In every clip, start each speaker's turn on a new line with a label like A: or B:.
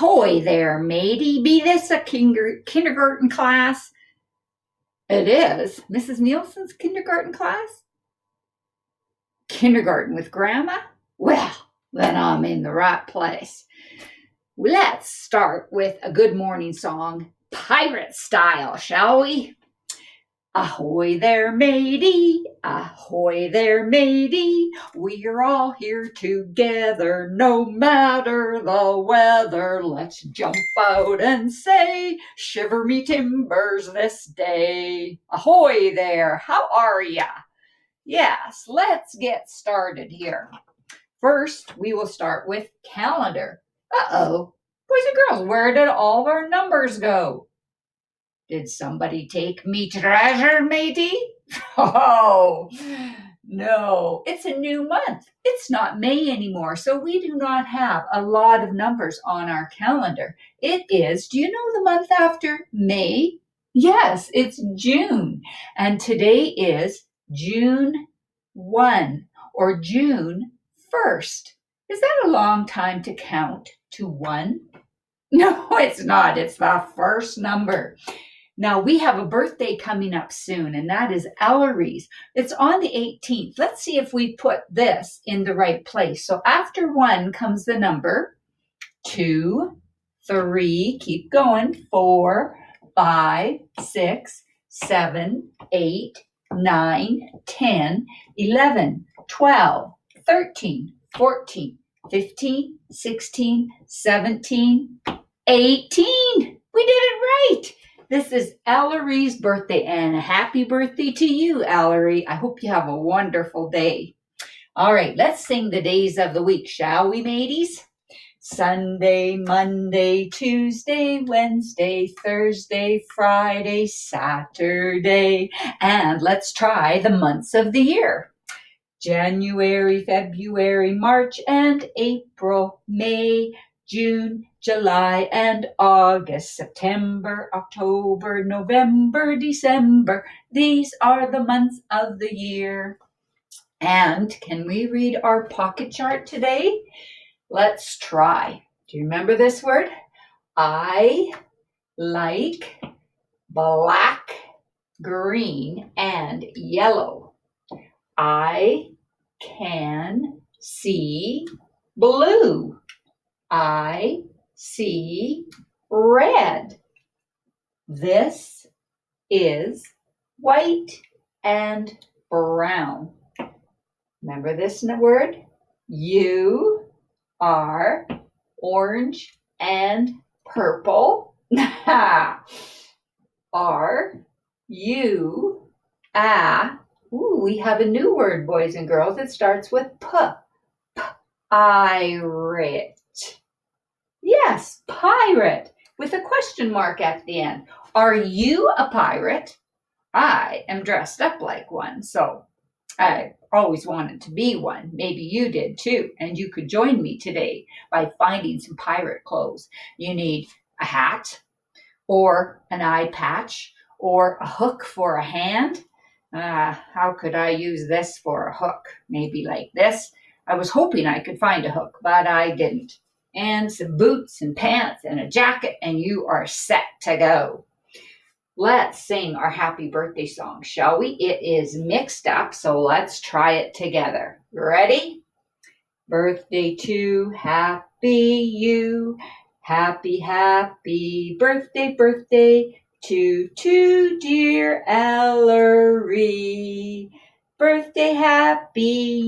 A: Ahoy there, matey. Be this a kindergarten class? It is. Mrs. Nielsen's kindergarten class? Kindergarten with Grandma? Well, then I'm in the right place. Let's start with a good morning song, pirate style, shall we? Ahoy there, matey, ahoy there, matey, we're all here together, no matter the weather. Let's jump out and say, shiver me timbers this day. Ahoy there, how are ya? Yes, let's get started here. First, we will start with calendar. Uh-oh, boys and girls, where did all of our numbers go? Did somebody take me treasure, matey? Oh, no, it's a new month. It's not May anymore, so we do not have a lot of numbers on our calendar. It is, do you know the month after May? Yes, it's June, and today is June 1 or June 1st. Is that a long time to count to 1? No, it's not. It's the first number. Now, we have a birthday coming up soon, and that is Ellery's. It's on the 18th. Let's see if we put this in the right place. So after 1 comes the number 2, 3, keep going, 4, 5, 6, 7, 8, 9, 10, 11, 12, 13, 14, 15, 16, 17, 18. We did it right. This is Ellery's birthday, and a happy birthday to you, Ellery. I hope you have a wonderful day. All right, let's sing the days of the week, shall we, mateys? Sunday, Monday, Tuesday, Wednesday, Thursday, Friday, Saturday. And let's try the months of the year. January, February, March, and April, May, June, July, and August, September, October, November, December. These are the months of the year. And can we read our pocket chart today? Let's try. Do you remember this word? I like black, green, and yellow. I can see blue. I see red. This is white and brown. Remember this word? You are orange and purple. Are you we have a new word, boys and girls. It starts with P. Pirate. Yes, pirate, with a question mark at the end. Are you a pirate? I am dressed up like one, so I always wanted to be one. Maybe you did too, and you could join me today by finding some pirate clothes. You need a hat or an eye patch or a hook for a hand. How could I use this for a hook? Maybe like this. I was hoping I could find a hook, but I didn't. And some boots and pants and a jacket, and you are set to go. Let's sing our happy birthday song, shall we? It is mixed up, so let's try it together. Ready? Birthday to happy you. Happy, happy birthday, birthday to dear Ellery. Birthday happy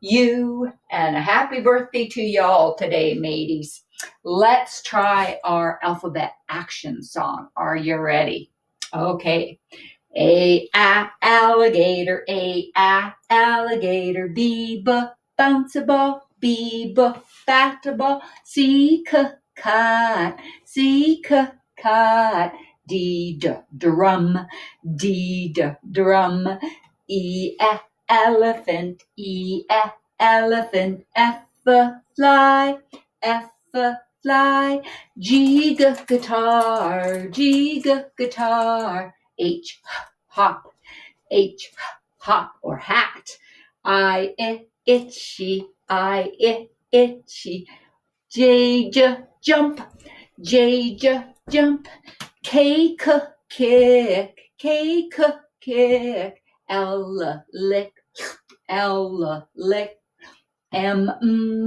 A: you. And a happy birthday to y'all today, mateys. Let's try our alphabet action song. Are you ready? Okay. Alligator, alligator, B, bounce a ball, B, bat a ball, C, cat, D, drum, D, drum, elephant, elephant, F, fly, G, guitar, guitar, H, hop, or hat, I, itchy, J, jump, J, jump. K, kick. K, kick. L, lick. L, lick. M,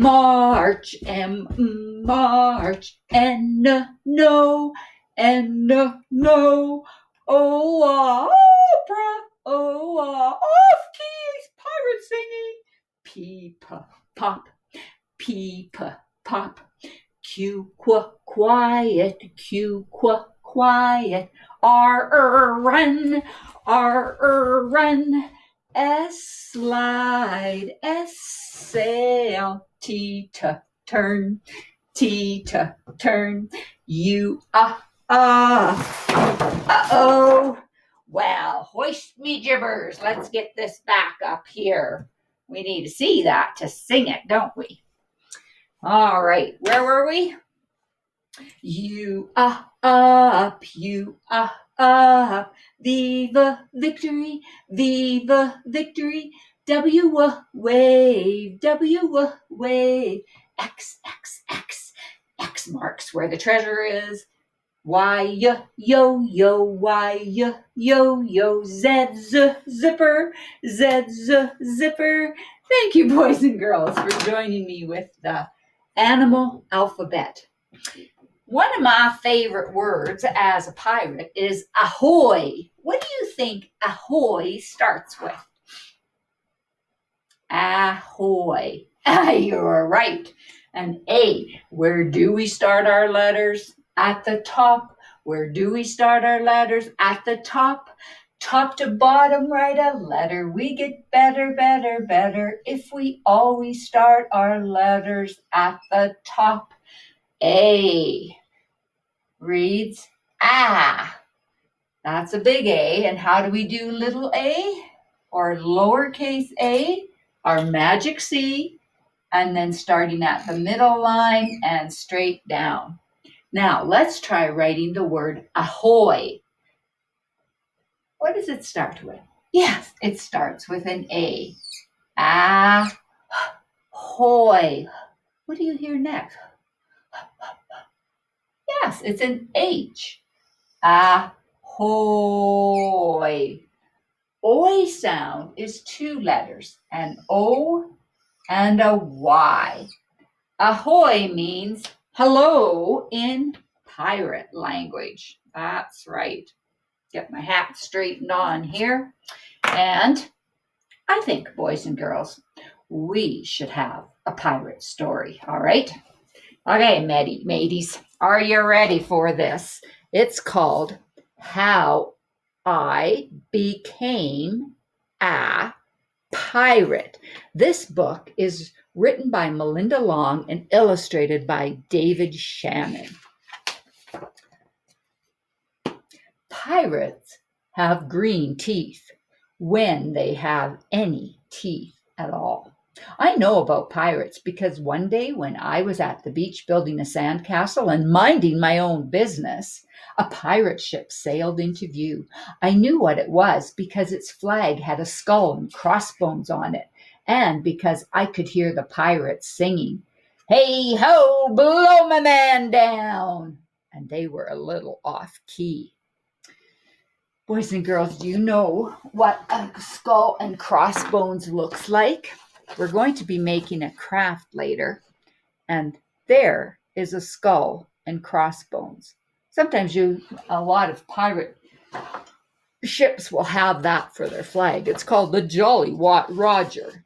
A: march. M, march. N, no. N, no. O, opera. O, off keys. Pirate singing. P, pop. P, pop. Q, quiet. Q, quiet. R, run. R, run. S, slide. S, sail. T, turn. T, turn. U, uh-oh. Well, hoist me jibbers. Let's get this back up here. We need to see that to sing it, don't we? All right, where were we? You up, you up. Viva victory, viva victory. W wave, W wave. X, X, X. X marks where the treasure is. Y, yo, yo, Y, yo, yo. Z, zipper, Z, zipper. Thank you, boys and girls, for joining me with the animal alphabet. One of my favorite words as a pirate is ahoy. What do you think ahoy starts with? Ahoy. You're right. An A. Where do we start our letters? At the top. Where do we start our letters? At the top. Top to bottom, write a letter. We get better, better, better if we always start our letters at the top. A reads ah. That's a big A. And how do we do little a or lowercase a? Our magic C, and then starting at the middle line and straight down. Now, let's try writing the word ahoy. What does it start with? Yes, it starts with an A. Ahoy. What do you hear next? Yes, it's an H. Ahoy. Oi sound is two letters, an O and a Y. Ahoy means hello in pirate language. That's right. Get my hat straightened on here. And I think, boys and girls, we should have a pirate story, all right? Okay, mateys, are you ready for this? It's called How I Became a Pirate. This book is written by Melinda Long and illustrated by David Shannon. Pirates have green teeth when they have any teeth at all. I know about pirates because one day when I was at the beach building a sandcastle and minding my own business, a pirate ship sailed into view. I knew what it was because its flag had a skull and crossbones on it, and because I could hear the pirates singing, "Hey ho, blow my man down!" And they were a little off key. Boys and girls, do you know what a skull and crossbones looks like? We're going to be making a craft later, and there is a skull and crossbones. Sometimes a lot of pirate ships will have that for their flag. It's called the Jolly Roger.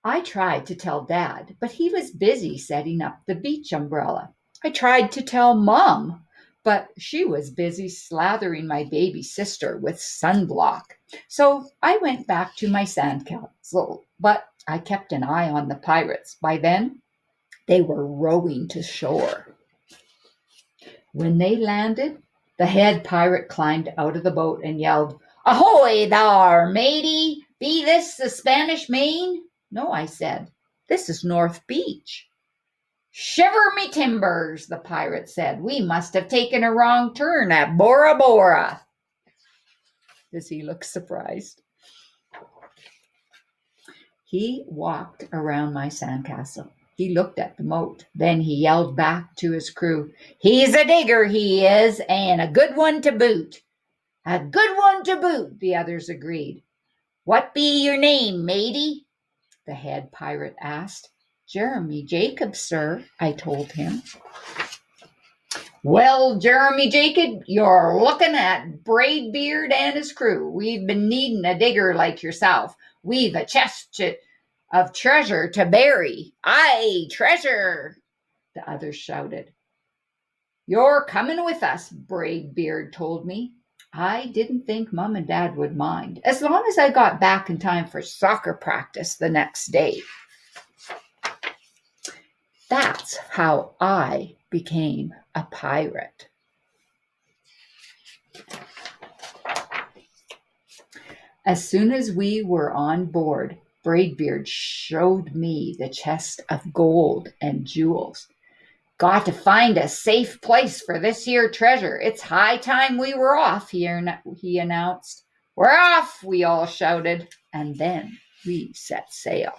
A: I tried to tell Dad, but he was busy setting up the beach umbrella. I tried to tell Mom, but she was busy slathering my baby sister with sunblock. So I went back to my sandcastle, but I kept an eye on the pirates. By then, they were rowing to shore. When they landed, the head pirate climbed out of the boat and yelled, "Ahoy thar, matey! Be this the Spanish Main?" "No," I said. "This is North Beach." "Shiver me timbers," the pirate said. "We must have taken a wrong turn at Bora Bora." Does he look surprised? He walked around my sandcastle. He looked at the moat. Then he yelled back to his crew, "He's a digger, he is, and a good one to boot." "A good one to boot," the others agreed. "What be your name, matey?" the head pirate asked. "Jeremy Jacob, sir," I told him. "Well, Jeremy Jacob, you're looking at Braidbeard and his crew. We've been needing a digger like yourself. We've a chest of treasure to bury." "Aye, treasure," the others shouted. "You're coming with us," Braidbeard told me. I didn't think Mum and Dad would mind, as long as I got back in time for soccer practice the next day. That's how I became a pirate. As soon as we were on board, Braidbeard showed me the chest of gold and jewels. "Got to find a safe place for this here treasure. It's high time we were off," he announced. "We're off," we all shouted, and then we set sail.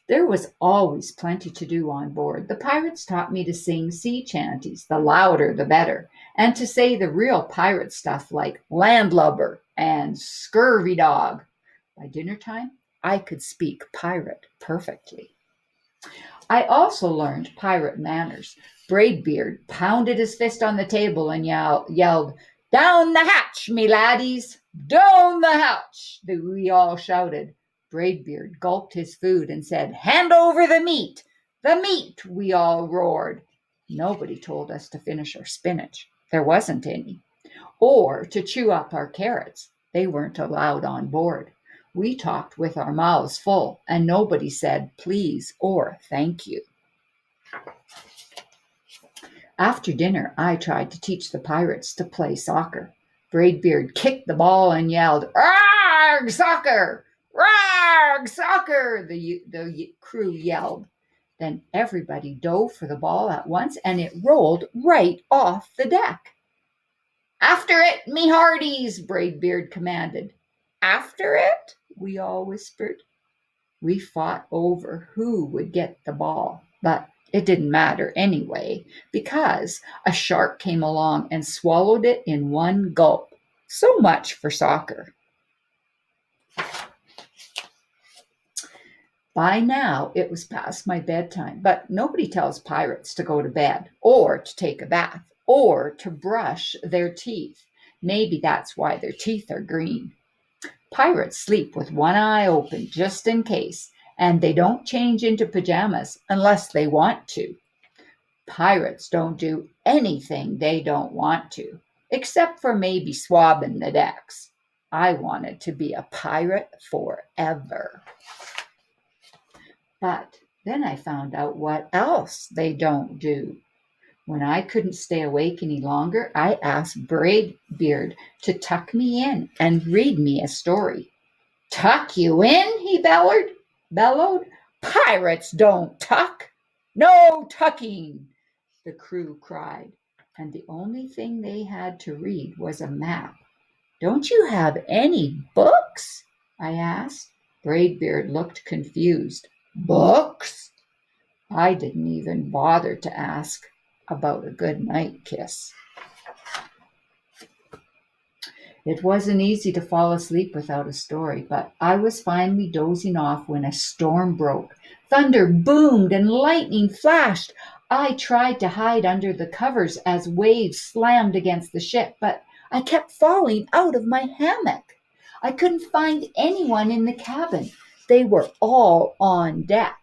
A: There was always plenty to do on board. The pirates taught me to sing sea chanties, the louder the better, and to say the real pirate stuff like landlubber and scurvy dog. By dinner time, I could speak pirate perfectly. I also learned pirate manners. Braidbeard pounded his fist on the table and yelled, "Down the hatch, me laddies! Down the hatch!" We all shouted. Braidbeard gulped his food and said, "Hand over the meat! The meat!" we all roared. Nobody told us to finish our spinach. There wasn't any. Or to chew up our carrots. They weren't allowed on board. We talked with our mouths full, and nobody said please or thank you. After dinner, I tried to teach the pirates to play soccer. Braidbeard kicked the ball and yelled, "Arg, soccer! Arg, soccer!" The crew yelled. Then everybody dove for the ball at once, and it rolled right off the deck. "After it, me hearties!" Braidbeard commanded. "After it?" we all whispered. We fought over who would get the ball, but it didn't matter anyway, because a shark came along and swallowed it in one gulp. So much for soccer. By now, it was past my bedtime, but nobody tells pirates to go to bed, or to take a bath, or to brush their teeth. Maybe that's why their teeth are green. Pirates sleep with one eye open just in case, and they don't change into pajamas unless they want to. Pirates don't do anything they don't want to, except for maybe swabbing the decks. I wanted to be a pirate forever. But then I found out what else they don't do. When I couldn't stay awake any longer, I asked Braidbeard to tuck me in and read me a story. "Tuck you in?" he bellowed. "Pirates don't tuck. No tucking," the crew cried. And the only thing they had to read was a map. "Don't you have any books?" I asked. Braidbeard looked confused. "Books?" I didn't even bother to ask about a good night kiss. It wasn't easy to fall asleep without a story, but I was finally dozing off when a storm broke. Thunder boomed and lightning flashed. I tried to hide under the covers as waves slammed against the ship, but I kept falling out of my hammock. I couldn't find anyone in the cabin. They were all on deck.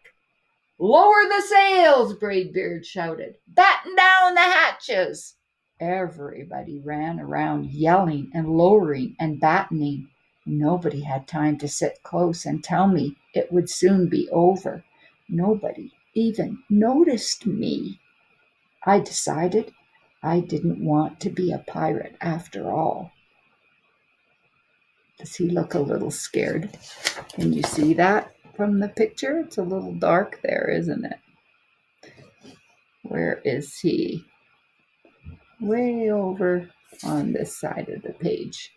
A: "Lower the sails!" Braidbeard shouted. "Batten down the hatches!" Everybody ran around yelling and lowering and battening. Nobody had time to sit close and tell me it would soon be over. Nobody even noticed me. I decided I didn't want to be a pirate after all. Does he look a little scared? Can you see that from the picture? It's a little dark there, isn't it? Where is he? Way over on this side of the page.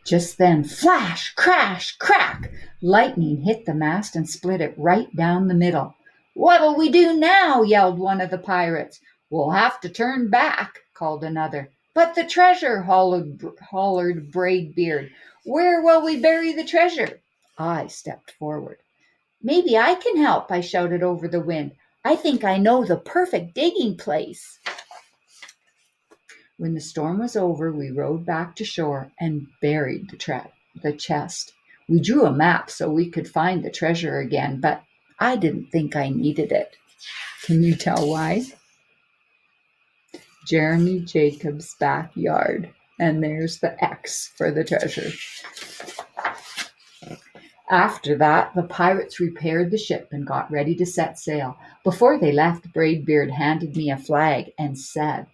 A: Just then, flash, crash, crack! Lightning hit the mast and split it right down the middle. "What'll we do now?" yelled one of the pirates. "We'll have to turn back," called another. "But the treasure," hollered Braidbeard. "Where will we bury the treasure?" I stepped forward. "Maybe I can help," I shouted over the wind. "I think I know the perfect digging place." When the storm was over, we rowed back to shore and buried the chest. We drew a map so we could find the treasure again, but I didn't think I needed it. Can you tell why? Jeremy Jacobs' backyard. And there's the X for the treasure. After that, the pirates repaired the ship and got ready to set sail. Before they left, Braidbeard handed me a flag and said,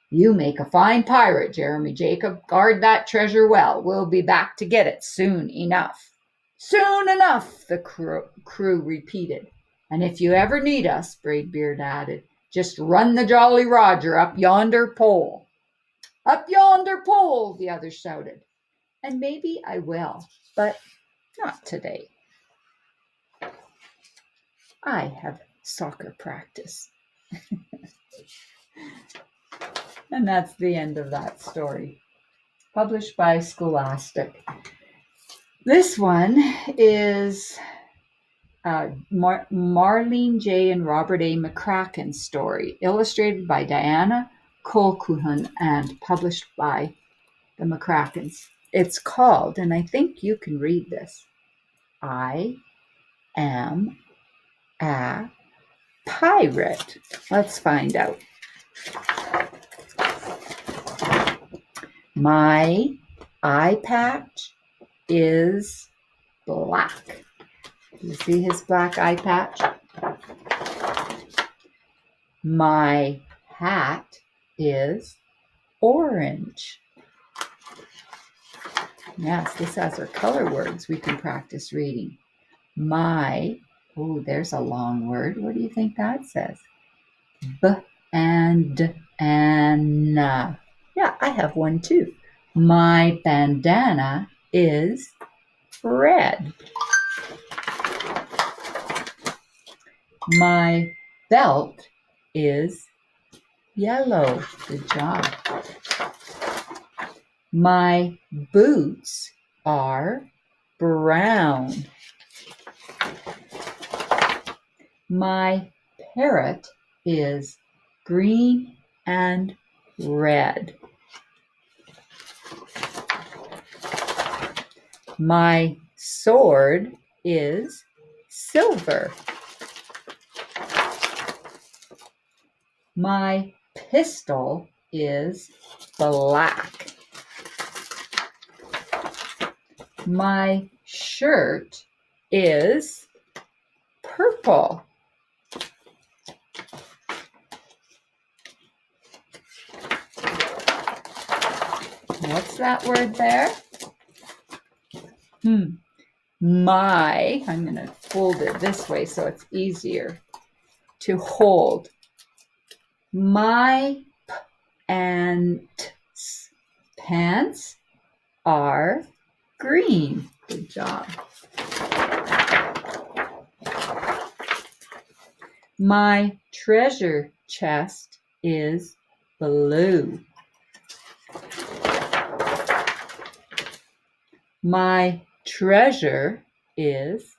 A: "You make a fine pirate, Jeremy Jacob. Guard that treasure well. We'll be back to get it soon enough." "Soon enough," the crew repeated. "And if you ever need us," Braidbeard added, "just run the Jolly Roger up yonder pole." "Up yonder pole," the others shouted. And maybe I will, but not today. I have soccer practice. And that's the end of that story. Published by Scholastic. This one is Marlene J. and Robert A. McCracken's story, illustrated by Diana Colquhoun and published by the McCrackens. It's called, and I think you can read this, "I Am a Pirate." Let's find out. My eye patch is black. You see his black eye patch? My hat is orange. Yes, this has our color words we can practice reading. There's a long word. What do you think that says? Bandana. Yeah, I have one too. My bandana is red. My belt is yellow. Good job. My boots are brown. My parrot is green and red. My sword is silver. My pistol is black. My shirt is purple. What's that word there? I'm going to fold it this way so it's easier to hold. My pants are green. Good job. My treasure chest is blue. My treasure is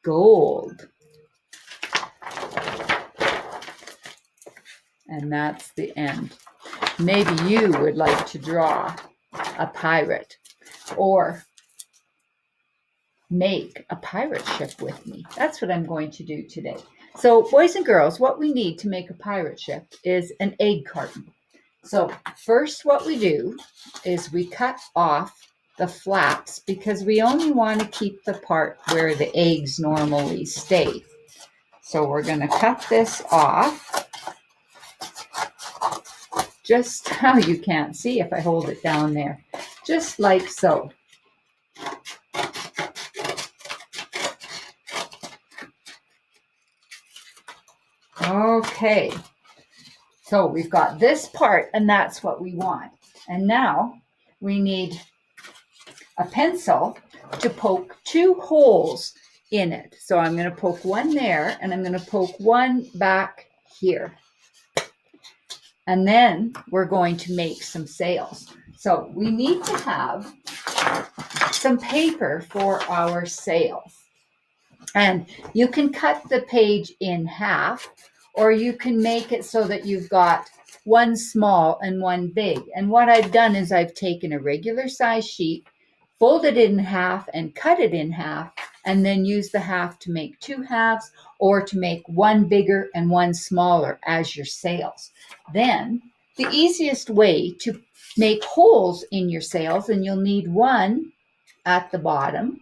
A: gold. And that's the end. Maybe you would like to draw a pirate or make a pirate ship with me. That's what I'm going to do today. So, boys and girls, what we need to make a pirate ship is an egg carton. So, first what we do is we cut off the flaps because we only want to keep the part where the eggs normally stay. So, we're going to cut this off. Just how you can't see if I hold it down there. Just like so. Okay, so we've got this part and that's what we want. And now we need a pencil to poke 2 holes in it. So I'm going to poke one there, and I'm going to poke one back here. And then we're going to make some sails. So we need to have some paper for our sails. And you can cut the page in half, or you can make it so that you've got one small and one big. And what I've done is I've taken a regular size sheet, folded it in half and cut it in half, and then use the half to make 2 halves, or to make one bigger and one smaller as your sails. Then the easiest way to make holes in your sails, and you'll need one at the bottom,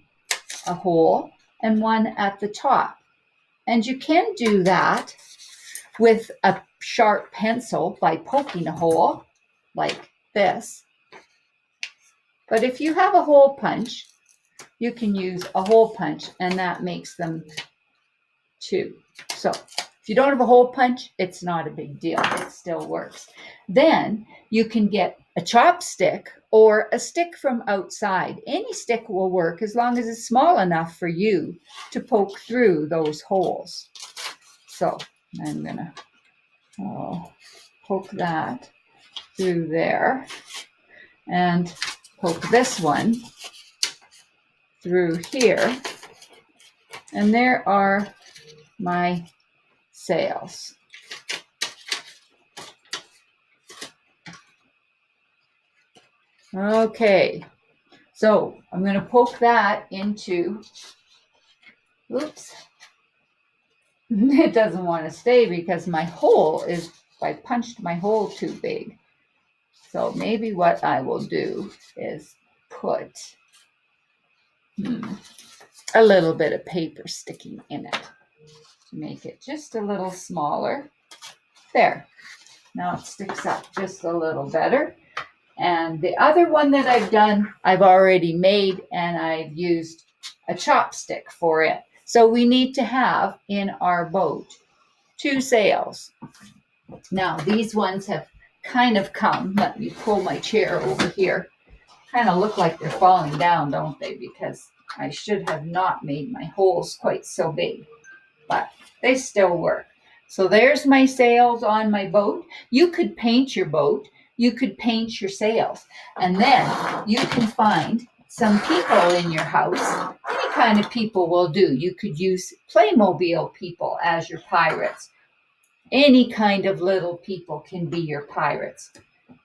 A: a hole, and one at the top. And you can do that with a sharp pencil by poking a hole like this. But if you have a hole punch, you can use a hole punch, and that makes them 2. So if you don't have a hole punch, it's not a big deal. It still works. Then you can get a chopstick or a stick from outside. Any stick will work as long as it's small enough for you to poke through those holes. So I'm going to poke that through there, and poke this one through here. And there are my sails. Okay, so I'm going to poke that into, oops, it doesn't want to stay because my hole is, I punched my hole too big. So maybe what I will do is put a little bit of paper sticking in it to make it just a little smaller. There. Now it sticks up just a little better. And the other one that I've done, I've already made, and I've used a chopstick for it. So we need to have in our boat 2 sails. Now these ones have kind of come. Let me pull my chair over here. Kind of look like they're falling down, don't they? Because I should have not made my holes quite so big, but they still work. So there's my sails on my boat. You could paint your boat. You could paint your sails, and then you can find some people in your house. Any kind of people will do. You could use Playmobil people as your pirates. Any kind of little people can be your pirates.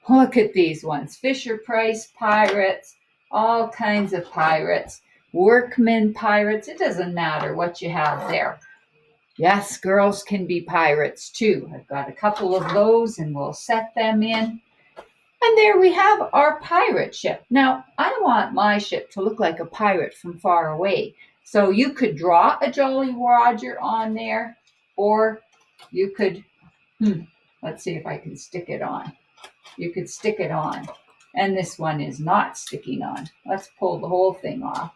A: Look at these ones. Fisher-Price pirates, all kinds of pirates, workmen pirates. It doesn't matter what you have there. Yes, girls can be pirates too. I've got a couple of those, and we'll set them in. And there we have our pirate ship. Now, I want my ship to look like a pirate from far away. So you could draw a Jolly Roger on there, or you could, let's see if I can stick it on. You could stick it on. And this one is not sticking on. Let's pull the whole thing off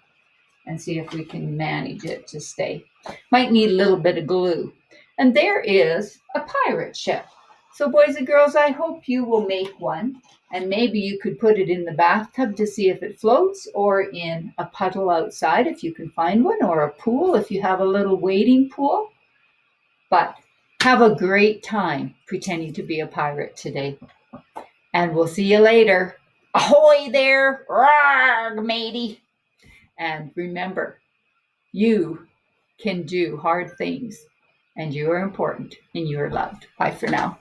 A: and see if we can manage it to stay. Might need a little bit of glue. And there is a pirate ship. So boys and girls, I hope you will make one, and maybe you could put it in the bathtub to see if it floats, or in a puddle outside if you can find one, or a pool if you have a little wading pool. But have a great time pretending to be a pirate today. And we'll see you later. Ahoy there, rag, matey. And remember, you can do hard things, and you are important, and you are loved. Bye for now.